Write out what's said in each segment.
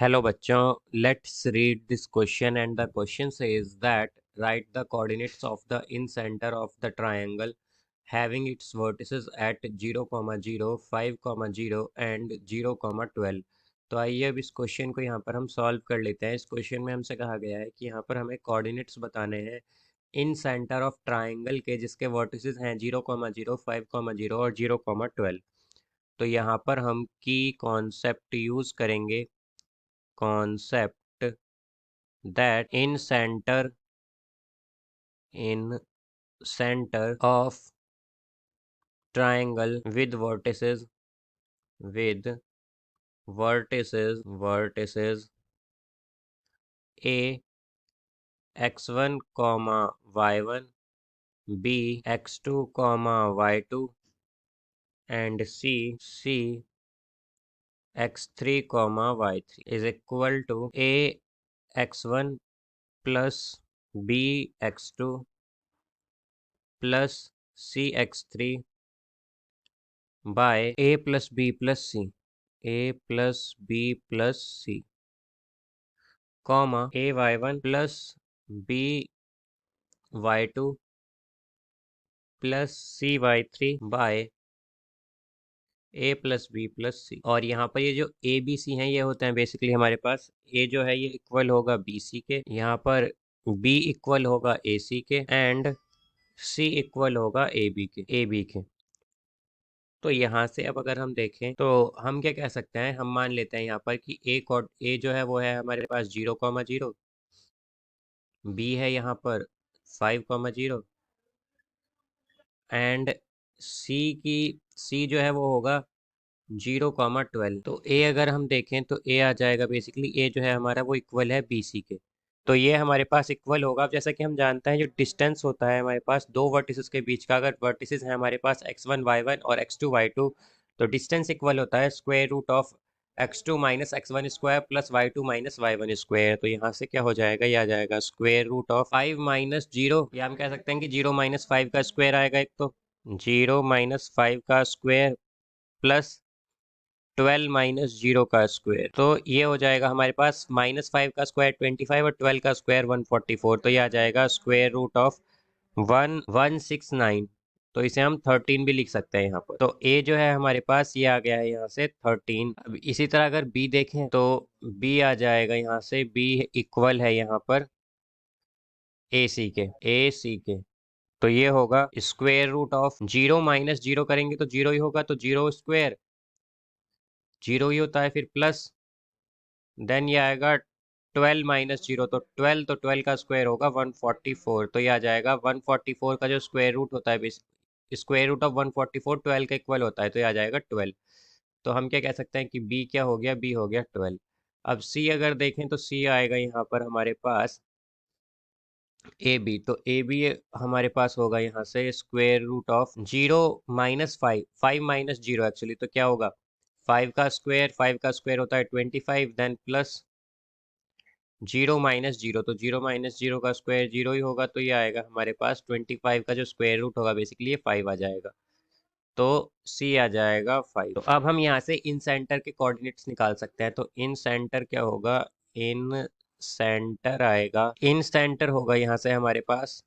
Hello बच्चों, let's read this question and the question says that write the coordinates of the in center of the triangle having its vertices at 0, 0, 5, 0 and 0, 12। तो आइए अब इस question को यहाँ पर हम सॉल्व कर लेते हैं। इस क्वेश्चन में हमसे कहा गया है कि यहाँ पर हमें कोऑर्डिनेट्स बताने हैं इन सेंटर ऑफ ट्राइंगल के जिसके वर्टिसेस हैं 0, 0, 5, 0 और 0, 12। तो यहाँ पर हम की कॉन्सेप्ट यूज करेंगे, concept that in center of triangle with vertices a x1 y1 b x2 y2 and c x3 y3 is equal to a x1 plus b x2 plus c x3 by a plus b plus c, comma a y1 plus b y2 plus c y3 by a plus b plus c। और यहाँ पर ये जो a b c हैं ये होते हैं basically हमारे पास a जो है ये इक्वल होगा b c के, यहाँ पर b इक्वल होगा a c के एंड c इक्वल होगा a b के। तो यहाँ से अब अगर हम देखें तो हम क्या कह सकते हैं, हम मान लेते हैं यहाँ पर कि ए जो है वो है हमारे पास 0, 0, बी है यहाँ पर 5, 0 एंड सी जो है वो होगा 0, 12। तो ए अगर हम देखें तो ए आ जाएगा, बेसिकली ए जो है हमारा वो इक्वल है बी सी के। तो ये हमारे पास इक्वल होगा। जैसा कि हम जानते हैं जो डिस्टेंस होता है हमारे पास दो वर्टिसेस के बीच का, अगर वर्टिसेस हैं हमारे पास x1 y1 और x2 y2, तो डिस्टेंस इक्वल होता है square root of x2 minus x1 square plus y2 minus y1 square. तो यहाँ से क्या हो जाएगा, ये आ जाएगा स्क्वायर रूट ऑफ 5 माइनस 0, या हम कह सकते हैं कि 0 माइनस 5 का स्क्वायर आएगा एक, तो 0 माइनस 5 का स्क्वायर प्लस 12 माइनस 0 का स्क्वायर। तो ये हो जाएगा हमारे पास -5 का स्क्वायर 25 और 12 का स्क्वायर 144। तो ये आ जाएगा स्क्वायर रूट ऑफ 1169। तो इसे हम 13 भी लिख सकते हैं यहाँ पर। तो a जो है हमारे पास ये आ गया है यहाँ से 13। अब इसी तरह अगर b देखें तो b आ जाएगा यहाँ से, b इक्वल है यहाँ पर ac के। तो ये होगा स्क्वायर रूट ऑफ 0 माइनस 0 करेंगे तो 0 ही होगा, तो 0 स्क्वायर 0 ही होता है, फिर प्लस देन ये आएगा 12 माइनस 0, तो 12, तो 12 का स्क्वायर होगा 144। तो ये आ जाएगा 144 का जो स्क्वायर रूट होता है, स्क्वायर रूट ऑफ 144 12 का इक्वल होता है, तो ये आ जाएगा 12। तो हम क्या कह सकते हैं कि b क्या हो गया, b हो गया 12। अब c अगर देखें तो c आएगा यहाँ पर हमारे पास ए बी। तो ए बी हमारे पास होगा यहाँ से square root of 0 minus 5, 5 minus 0 actually, तो क्या होगा 5 का स्क्वायर होता है 25, देन प्लस 0 माइनस 0, तो 0 माइनस 0 का स्क्वायर 0 ही होगा। तो ये आएगा हमारे पास 25 का जो स्क्वायर रूट होगा बेसिकली ये 5 आ जाएगा। तो सी आ जाएगा 5। तो अब हम यहाँ से इन सेंटर के कोऑर्डिनेट्स निकाल सकते हैं। तो इन सेंटर क्या होगा, इन सेंटर आएगा, इन सेंटर होगा यहाँ से हमारे पास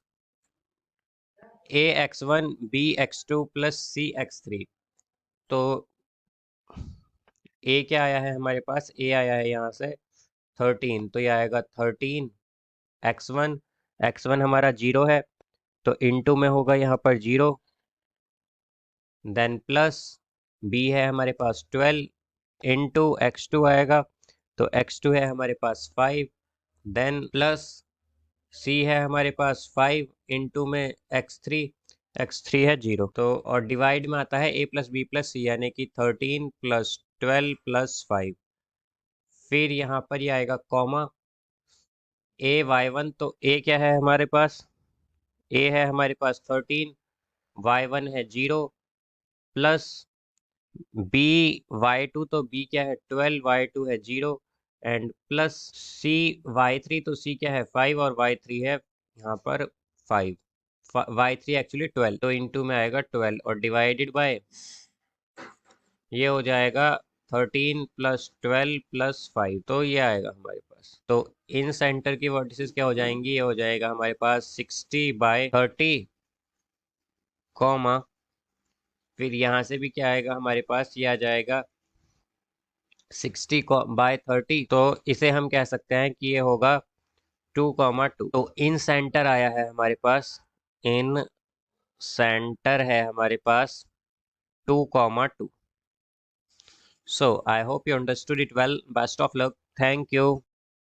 ए x1 बी x2 प्लस सी x3। तो ए क्या आया है हमारे पास, ए आया है यहाँ से 13, तो ये आएगा 13 x1, x1 हमारा 0 है तो इनटू में होगा यहाँ पर 0, देन प्लस बी है हमारे पास 12 इनटू x2 आएगा, तो x2 है हमारे पास 5, देन प्लस सी है हमारे पास 5 इनटू में x3 है 0। तो और डिवाइड में आता है a प्लस बी प्लस सी, यानी कि 13 प्लस 12 प्लस 5। फिर यहाँ पर ये आएगा कॉमा a y1, तो a क्या है हमारे पास, a है हमारे पास 13, y1 है 0 प्लस b y2, तो b क्या है 12, y2 है 0 एंड प्लस c y3, तो c क्या है 5 और y3 है यहाँ पर 5, y3 एक्चुअली 12, तो इनटू में आएगा 12 और डिवाइडेड बाय ये हो जाएगा 13 प्लस 12 प्लस 5, तो ये आएगा हमारे पास। तो इन सेंटर की वर्टिसेस क्या हो जाएंगी, ये हो जाएगा हमारे पास 60/30, कॉमा फिर यहाँ से भी क्या आएगा हमारे पास, ये आ जाएगा 60/30। तो इसे हम कह सकते हैं कि ये होगा 2,2। तो इन सेंटर आया है हमारे पास, इन सेंटर है हमारे पास 2,2। So I hope you understood it well. Best of luck. Thank you.